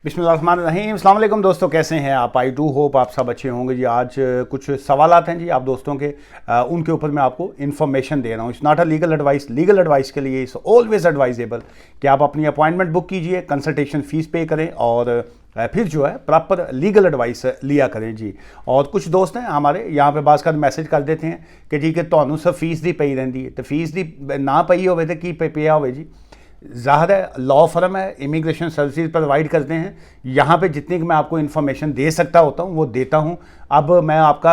बिस्मिल्लाहिर्रहमानिर्रहीम। अस्सलाम वालेकुम दोस्तों, कैसे हैं आप? आई डू होप आप सब अच्छे होंगे जी। आज कुछ सवालात हैं जी आप दोस्तों के, उनके ऊपर मैं आपको इन्फॉर्मेशन दे रहा हूँ। It's not a legal advice. Legal advice के लिए इट्स ऑलवेज एडवाइजेबल कि आप अपनी अपॉइंटमेंट बुक कीजिए, कंसल्टेशन फीस पे करें और फिर जो है प्रॉपर लीगल एडवाइस लिया करें जी। और कुछ दोस्त हैं हमारे यहाँ पे बाज़ का मैसेज कर देते हैं कि जी कि ਤੁਹਾਨੂੰ सब फीस दी पई रही है, तो फीस दी ना पई होवे तो की पिया होवे जी। ज़ाहिर है लॉ फर्म है, इमिग्रेशन सर्विसेज प्रोवाइड करते हैं। यहाँ पे जितनी मैं आपको इन्फॉर्मेशन दे सकता होता हूँ वो देता हूँ। अब मैं आपका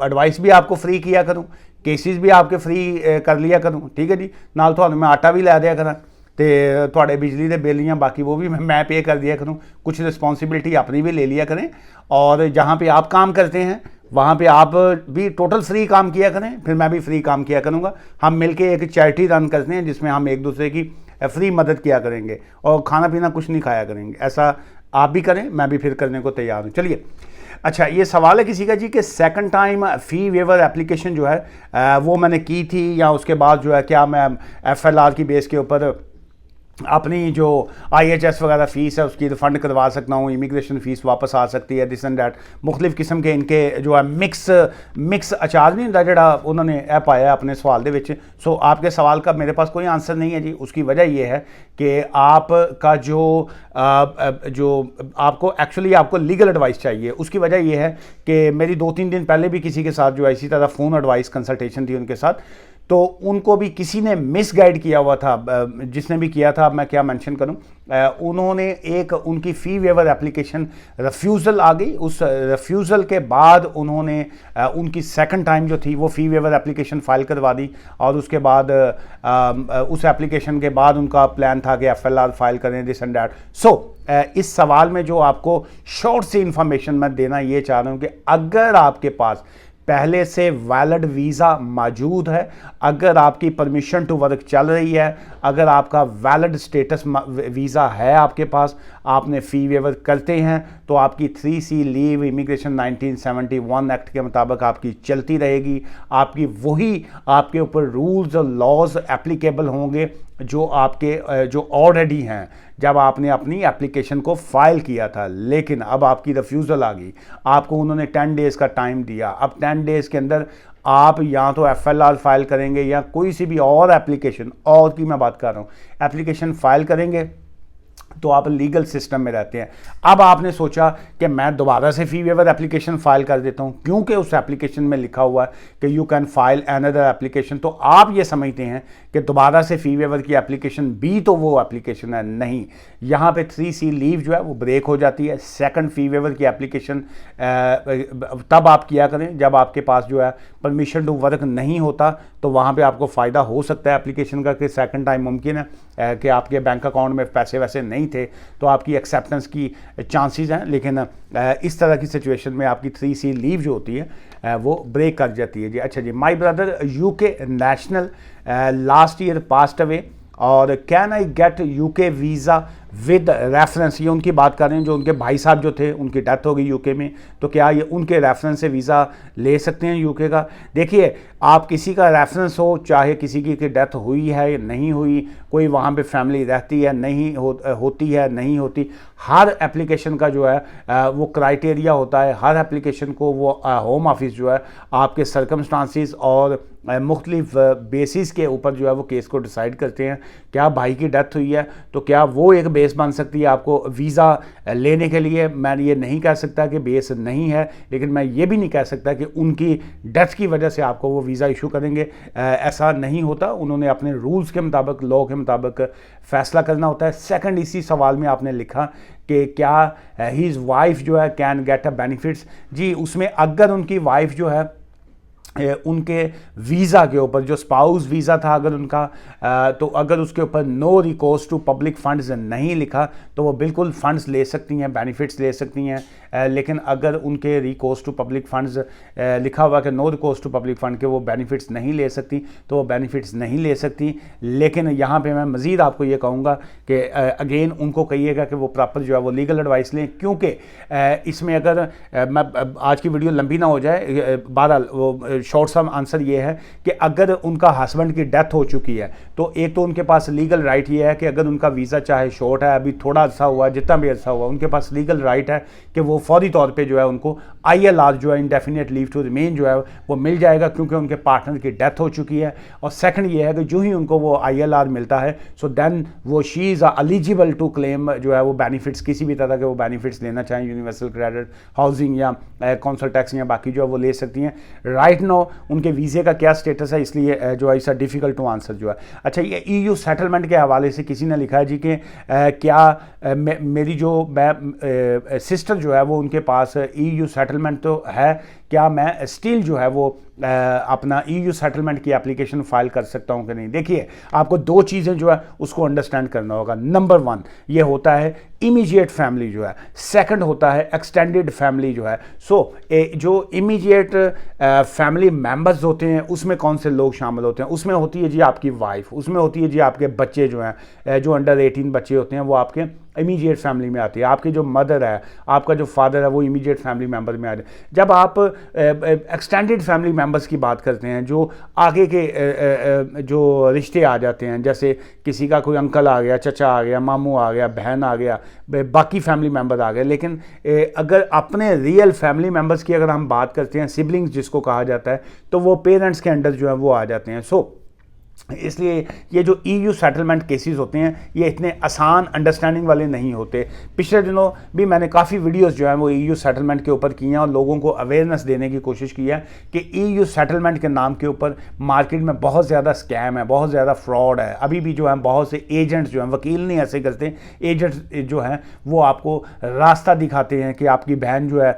एडवाइस भी आपको फ्री किया करूँ, केसेस भी आपके फ्री कर लिया करूँ, ठीक है जी। नाल तो मैं आटा भी लै दिया करा, तो थोड़े बिजली के बिल या बाकी वो भी मैं पे कर दिया करूँ। कुछ रिस्पॉन्सिबिलिटी अपनी भी ले लिया करें और जहाँ पे आप काम करते हैं वहाँ पे आप भी टोटल फ्री काम किया करें, फिर मैं भी फ्री काम किया करूँगा। हम मिलके एक चैरिटी रन करते हैं जिसमें हम एक दूसरे की फ्री मदद किया करेंगे और खाना पीना कुछ नहीं खाया करेंगे। ऐसा आप भी करें, मैं भी फिर करने को तैयार हूँ। चलिए, अच्छा ये सवाल है किसी का जी कि सेकंड टाइम फ़ी वेवर एप्लीकेशन जो है वो मैंने की थी या उसके बाद जो है क्या मैं FLR की बेस के ऊपर अपनी जो IHS वगैरह फ़ीस है उसकी रिफ़ंड करवा सकता हूँ, इमिग्रेशन फ़ीस वापस आ सकती है, दिस एंड डैट। मुख्तलिफ़ किस्म के इनके जो है मिक्स अचार नहीं होता जोड़ा उन्होंने ऐ पाया अपने सवाल दे विच। सो आपके सवाल का मेरे पास कोई आंसर नहीं है जी। उसकी वजह यह है कि आपका जो आपको एक्चुअली आपको लीगल एडवाइस चाहिए। उसकी वजह यह है कि मेरी 2-3 दिन पहले भी किसी के साथ जो है इसी तरह फ़ोन एडवाइस कंसल्टेशन थी उनके साथ, तो उनको भी किसी ने मिस गाइड किया हुआ था। जिसने भी किया था, मैं क्या मेंशन करूं, उन्होंने एक उनकी फ़ी वेवर एप्लीकेशन रिफ्यूज़ल आ गई। उस रिफ्यूज़ल के बाद उन्होंने उनकी सेकंड टाइम जो थी वो फ़ी वेवर एप्लीकेशन फ़ाइल करवा दी और उसके बाद उस एप्लीकेशन के बाद उनका प्लान था कि FLR फाइल करें, दिस एंड डैट। सो इस सवाल में जो आपको शॉर्ट सी इन्फॉर्मेशन मैं देना ये चाह रहा हूँ कि अगर आपके पास पहले से वैलिड वीज़ा मौजूद है, अगर आपकी परमिशन टू वर्क चल रही है, अगर आपका वैलिड स्टेटस वीज़ा है आपके पास, आपने फ़ी वेवर करते हैं, तो आपकी 3C लीव इमिग्रेशन 1971 एक्ट के मुताबिक आपकी चलती रहेगी। आपकी वही आपके ऊपर रूल्स और लॉज एप्लीकेबल होंगे जो ऑलरेडी हैं जब आपने अपनी एप्लीकेशन को फाइल किया था। लेकिन अब आपकी रिफ्यूज़ल आ गई, आपको उन्होंने 10 डेज़ का टाइम दिया। अब 10 डेज़ के अंदर आप या तो FLR फाइल करेंगे या कोई सी भी और एप्लीकेशन, और की मैं बात कर रहा हूँ, एप्लीकेशन फाइल करेंगे तो आप लीगल सिस्टम में रहते हैं। अब आपने सोचा कि मैं दोबारा से फ़ी वेवर एप्लीकेशन फ़ाइल कर देता हूं क्योंकि उस एप्लीकेशन में लिखा हुआ है कि you can file another application. तो आप ये समझते हैं कि दोबारा से फ़ी वेवर की एप्लीकेशन भी तो वो एप्लीकेशन है। नहीं, यहाँ पे 3C लीव जो है वो ब्रेक हो जाती है। सेकंड फ़ी वेवर की एप्लीकेशन तब आप किया करें जब आपके पास जो है परमिशन टू वर्क नहीं होता, तो वहाँ पे आपको फ़ायदा हो सकता है एप्लीकेशन का कि सेकंड टाइम मुमकिन है कि आपके बैंक अकाउंट में पैसे वैसे नहीं थे तो आपकी एक्सेप्टेंस की चांसेस हैं। लेकिन इस तरह की सिचुएशन में आपकी 3C लीव जो होती है वो ब्रेक कर जाती है जी। अच्छा जी, my brother UK national last year passed away और can I get UK visa with reference. ये उनकी बात कर रहे हैं, जो उनके भाई साहब जो थे उनकी डेथ हो गई UK में, तो क्या ये उनके रेफरेंस से वीज़ा ले सकते हैं UK का? देखिए, आप किसी का रेफरेंस हो, चाहे किसी की डेथ हुई है या नहीं हुई, कोई वहाँ पे फैमिली रहती है नहीं होती है नहीं होती, हर एप्लीकेशन का जो है वो क्राइटेरिया होता है। हर एप्लीकेशन को वो होम ऑफिस जो है आपके सर्कमस्टांसिस और मुख्तलिफ बेसिस के ऊपर जो है वो केस को डिसाइड करते हैं। क्या भाई की डेथ हुई है तो क्या वो एक बेस बन सकती है आपको वीज़ा लेने के लिए? मैं ये नहीं कह सकता कि बेस नहीं है, लेकिन मैं ये भी नहीं कह सकता कि उनकी डेथ की वजह से आपको वो वीज़ा इशू करेंगे। ऐसा नहीं होता। उन्होंने अपने रूल्स के मुताबिक, लॉ के मुताबिक फ़ैसला करना होता है। सेकंड, इसी सवाल में आपने लिखा कि क्या हीज़ वाइफ जो है कैन गेट अ बेनिफिट्स। जी, उसमें अगर उनकी वाइफ जो है उनके वीज़ा के ऊपर जो स्पाउस वीज़ा था अगर उनका, तो अगर उसके ऊपर no recourse to public funds नहीं लिखा तो वो बिल्कुल फ़ंड्स ले सकती हैं, बेनिफिट्स ले सकती हैं। लेकिन अगर उनके रिकोर्स टू पब्लिक फंड्स लिखा हुआ कि no recourse to public fund के वो बेनिफिट्स नहीं ले सकती, तो वो बेनिफिट्स नहीं ले सकती। लेकिन यहाँ पे मैं मज़ीद आपको ये कहूँगा कि अगेन उनको कहिएगा कि वो प्रॉपर जो है वो लीगल एडवाइस लें, क्योंकि इसमें अगर मैं आज की वीडियो लंबी ना हो जाए, बहरहाल वो शॉर्ट सम आंसर ये है कि अगर उनका हस्बैंड की डेथ हो चुकी है तो एक तो उनके पास लीगल राइट ये है कि अगर उनका वीज़ा चाहे शॉर्ट है, अभी थोड़ा अर्सा हुआ, जितना भी अर्सा हुआ, उनके पास लीगल राइट है कि वो फौरी तौर पे जो है उनको ILR जो है इंडेफिनिट लीव टू रिमेन जो है वो मिल जाएगा, क्योंकि उनके पार्टनर की डेथ हो चुकी है। और सेकंड ये है कि जो ही उनको वो ILR मिलता है सो देन वो she is eligible to claim जो है वो बेनिफिट्स, किसी भी तरह के वो बेनिफिट्स लेना चाहें, यूनिवर्सल क्रेडिट, हाउसिंग या काउंसिल टैक्स या बाकी जो है वो ले सकती हैं। राइट नो उनके वीज़े का क्या स्टेटस है, इसलिए जो है ऐसा डिफ़िकल्ट टू आंसर जो है। अच्छा, ये EU सेटलमेंट के हवाले से किसी ने लिखा है जी कि क्या मेरी जो सिस्टर जो है वो उनके पास EU सेटलमेंट तो है, क्या मैं स्टिल जो है वो अपना EU सेटलमेंट की एप्लीकेशन फाइल कर सकता हूं कि नहीं। देखिए, आपको दो चीज़ें जो है उसको अंडरस्टैंड करना होगा। नंबर 1 ये होता है इमीडिएट फैमिली जो है, सेकंड होता है एक्सटेंडेड फैमिली जो है। जो इमीडिएट फैमिली मेंबर्स होते हैं उसमें कौन से लोग शामिल होते हैं, उसमें होती है जी आपकी वाइफ, उसमें होती है जी आपके बच्चे जो हैं, जो अंडर 18 बच्चे होते हैं वो आपके इमीडिएट फैमिली में आती है। आपकी जो मदर है, आपका जो फादर है, वो इमीडिएट फैमिली मेंबर में आ जाए। जब आप एक्सटेंडेड फैमिली मेंबर्स की बात करते हैं, जो आगे के जो रिश्ते आ जाते हैं, जैसे किसी का कोई अंकल आ गया, चचा आ गया, मामू आ गया, बहन आ गया, बाकी फैमिली मेंबर आ गए, लेकिन अगर अपने रियल फैमिली मेंबर्स की अगर हम बात करते हैं, सिबलिंग्स जिसको कहा जाता है, तो वो पेरेंट्स के अंडर जो है वो आ जाते हैं। इसलिए ये जो EU सेटलमेंट केसेस होते हैं ये इतने आसान अंडरस्टैंडिंग वाले नहीं होते। पिछले दिनों भी मैंने काफ़ी वीडियोस जो है वो EU सेटलमेंट के ऊपर की हैं और लोगों को अवेयरनेस देने की कोशिश की है कि EU सेटलमेंट के नाम के ऊपर मार्केट में बहुत ज़्यादा स्कैम है, बहुत ज़्यादा फ्रॉड है। अभी भी जो है बहुत से एजेंट्स जो हैं, वकील नहीं ऐसे करते, एजेंट्स जो हैं वो आपको रास्ता दिखाते हैं कि आपकी बहन जो है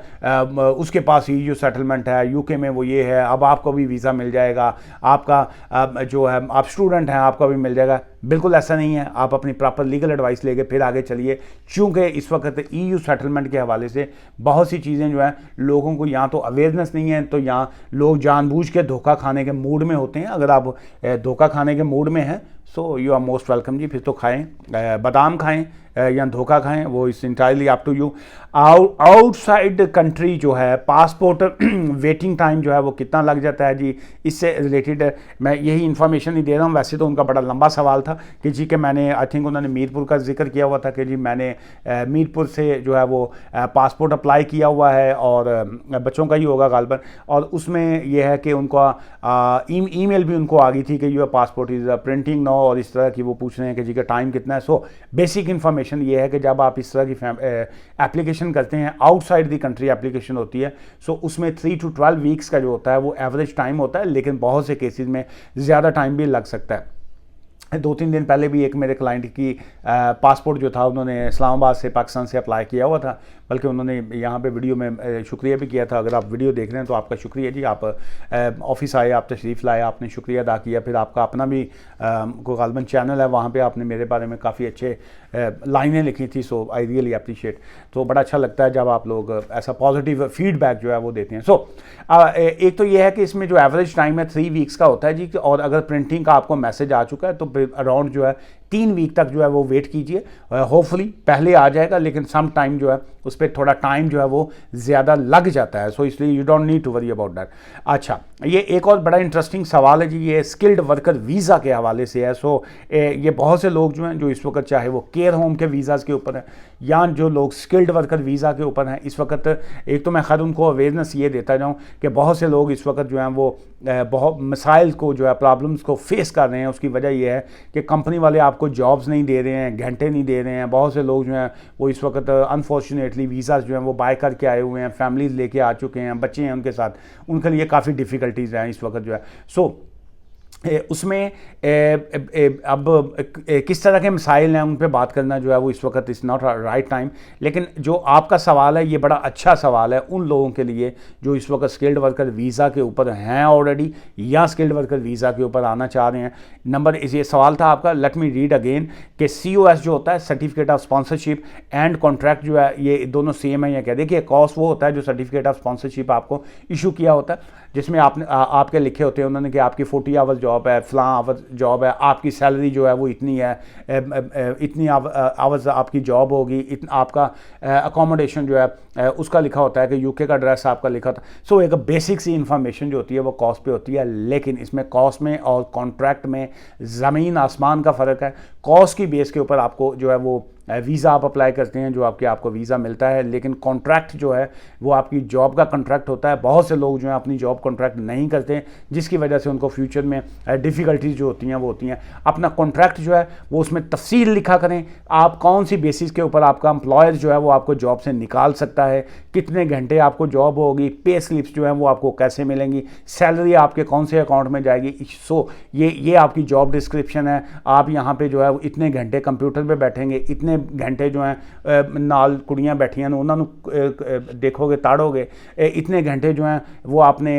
उसके पास EU सेटलमेंट है, UK में वो ये है, अब आपको भी वीज़ा मिल जाएगा, आपका जो है आप स्टूडेंट हैं आपका भी मिल जाएगा। बिल्कुल ऐसा नहीं है। आप अपनी प्रॉपर लीगल एडवाइस लेके फिर आगे चलिए, क्योंकि इस वक्त EU सेटलमेंट के हवाले से बहुत सी चीज़ें जो हैं लोगों को या तो अवेयरनेस नहीं है, तो या लोग जानबूझ के धोखा खाने के मूड में होते हैं। अगर आप धोखा खाने के मूड में हैं so you are most welcome जी, फिर तो खाएँ, बादाम खाएँ या धोखा खाएं, वो इस entirely up to you. Outside country जो है पासपोर्ट वेटिंग टाइम जो है वो कितना लग जाता है जी, इससे रिलेटेड मैं यही इन्फॉर्मेशन ही दे रहा हूँ। वैसे तो उनका बड़ा लंबा सवाल था कि जी कि मैंने आई थिंक उन्होंने मीरपुर का जिक्र किया हुआ था कि जी मैंने मीरपुर से जो है वो पासपोर्ट अप्लाई किया हुआ है और बच्चों का ही होगा गालबन, और उसमें यह है कि उनका ईमेल भी उनको आ गई थी कि your passport is printing no, और इस तरह की वो पूछ रहे हैं कि जी का टाइम कितना है। सो बेसिक इन्फॉर्मेशन ये है कि जब आप इस तरह की एप्लीकेशन करते हैं, आउटसाइड दी कंट्री एप्लीकेशन होती है, सो उसमें 3 to 12 वीक्स का जो होता है वो एवरेज टाइम होता है, लेकिन बहुत से केसेस में ज़्यादा टाइम भी लग सकता है। 2-3 दिन पहले भी एक मेरे क्लाइंट की पासपोर्ट जो था उन्होंने इस्लामाबाद से, पाकिस्तान से अप्लाई किया हुआ था, बल्कि उन्होंने यहाँ पे वीडियो में शुक्रिया भी किया था। अगर आप वीडियो देख रहे हैं तो आपका शुक्रिया जी, आप ऑफिस आए, आप तशरीफ़ लाए, आपने शुक्रिया अदा किया। फिर आपका अपना भी को गालबन चैनल है, वहाँ पे आपने मेरे बारे में काफ़ी अच्छे लाइनें लिखी थी, सो आई रियली अप्रीशिएट। तो बड़ा अच्छा लगता है जब आप लोग ऐसा पॉजिटिव फीडबैक जो है वो देते हैं। सो एक तो ये है कि इसमें जो एवरेज टाइम है 3 वीक्स का होता है जी, और अगर प्रिंटिंग का आपको मैसेज आ चुका है तो अराउंड जो है 3 वीक तक जो है वो वेट कीजिए। होपफुली पहले आ जाएगा, लेकिन सम टाइम जो है उस पर थोड़ा टाइम जो है वो ज़्यादा लग जाता है। सो इसलिए you don't need to worry about that. अच्छा, ये एक और बड़ा इंटरेस्टिंग सवाल है जी, ये स्किल्ड वर्कर वीज़ा के हवाले से है। सो ये बहुत से लोग जो हैं जो इस वक्त चाहे वो केयर होम के वीज़ाज़ के ऊपर हैं या जो लोग स्किल्ड वर्कर वीज़ा के ऊपर हैं इस वक्त, एक तो मैं खैर उनको अवेयरनेस ये देता जाऊँ कि बहुत से लोग इस वक्त जो हैं वो बहुत मसाइल को जो है प्रॉब्लम्स को फेस कर रहे हैं। उसकी वजह यह है कि कंपनी वाले आपको जॉब्स नहीं दे रहे हैं, घंटे नहीं दे रहे हैं। बहुत से लोग जो हैं वो इस वक्त अनफॉर्चुनेटली वीज़ाज़ जो हैं वो बाय करके आए हुए हैं, फैमिलीज़ लेके आ चुके हैं, बच्चे हैं उनके साथ, उनके लिए काफ़ी डिफ़िकल्टीज़ हैं इस वक्त जो है। सो उसमें अब किस तरह के मसाइल हैं उन पे बात करना जो है वो इस वक्त इज़ नॉट राइट टाइम। लेकिन जो आपका सवाल है ये बड़ा अच्छा सवाल है उन लोगों के लिए जो इस वक्त स्किल्ड वर्कर वीज़ा के ऊपर हैं ऑलरेडी या स्किल्ड वर्कर वीज़ा के ऊपर आना चाह रहे हैं। नंबर ये सवाल था आपका, लेट मी रीड अगेन, कि COS जो होता है certificate of sponsorship and contract जो है ये दोनों सेम है या क्या। देखिए, कॉस वो होता है जो सर्टिफिकेट ऑफ स्पॉन्सरशिप आपको इशू किया होता है, जिसमें आपने आपके लिखे होते हैं उन्होंने कि आपकी 40 आवर्स जॉब जॉब है, फ़लाँ आवर्स जॉब है, आपकी सैलरी जो है वो इतनी है, इतनी आवर्स आपकी जॉब होगी, आपका अकोमोडेशन जो है उसका लिखा होता है कि यूके का एड्रेस आपका लिखा होता है। सो एक बेसिक सी इन्फॉर्मेशन जो होती है वो कॉस्ट पे होती है, लेकिन इसमें कॉस्ट में और कॉन्ट्रैक्ट में ज़मीन आसमान का फ़र्क है। कॉस्ट की बेस के ऊपर आपको जो है वो वीज़ा आप अप्लाई करते हैं, जो आपको वीज़ा मिलता है, लेकिन कॉन्ट्रैक्ट जो है वो आपकी जॉब का कॉन्ट्रैक्ट होता है। बहुत से लोग जो हैं अपनी जॉब कॉन्ट्रैक्ट नहीं करते, जिसकी वजह से उनको फ्यूचर में डिफ़िकल्टीज़ जो होती हैं वो होती हैं। अपना कॉन्ट्रैक्ट जो है वो उसमें तफसील लिखा करें, आप कौन सी बेसिस के ऊपर आपका एम्प्लॉयर जो है वो आपको जॉब से निकाल सकता है, कितने घंटे आपको जॉब होगी, पे स्लिप्स जो हैं वो आपको कैसे मिलेंगी, सैलरी आपके कौन से अकाउंट में जाएगी। सो ये आपकी जॉब डिस्क्रिप्शन है। आप यहाँ पे जो है इतने घंटे कंप्यूटर पे बैठेंगे, इतने घंटे जो हैं नाल कुड़ियाँ बैठियां ने उन्होंने देखोगे ताड़ोगे, इतने घंटे जो हैं वो आपने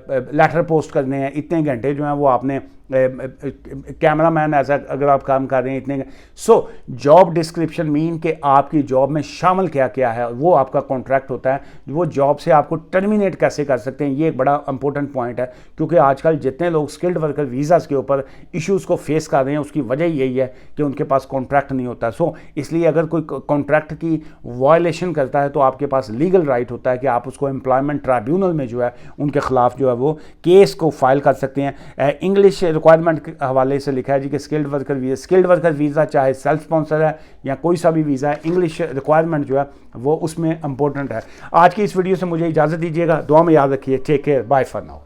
लेटर पोस्ट करने हैं, इतने घंटे जो हैं वो आपने कैमरा मैन ऐसा अगर आप काम कर रहे हैं इतने। सो जॉब डिस्क्रिप्शन मीन कि आपकी जॉब में शामिल क्या क्या है, वो आपका कॉन्ट्रैक्ट होता है। वो जॉब से आपको टर्मिनेट कैसे कर सकते हैं, ये एक बड़ा इंपॉर्टेंट पॉइंट है, क्योंकि आजकल जितने लोग स्किल्ड वर्कर वीज़ाज़ के ऊपर इश्यूज़ को फेस कर रहे हैं उसकी वजह यही है कि उनके पास कॉन्ट्रैक्ट नहीं होता। सो इसलिए अगर कोई कॉन्ट्रैक्ट की वायलेशन करता है तो आपके पास लीगल राइट होता है कि आप उसको एम्प्लॉयमेंट ट्राइब्यूनल में जो है उनके खिलाफ जो है वो केस को फाइल कर सकते हैं। इंग्लिश रिक्वायरमेंट के हवाले से लिखा है जी कि स्किल्ड वर्कर वीज़ा चाहे सेल्फ स्पॉन्सर है या कोई सा भी वीज़ा है, इंग्लिश रिक्वायरमेंट जो है वो उसमें इंपॉर्टेंट है। आज की इस वीडियो से मुझे इजाज़त दीजिएगा, दुआ में याद रखिए, take care, bye for now.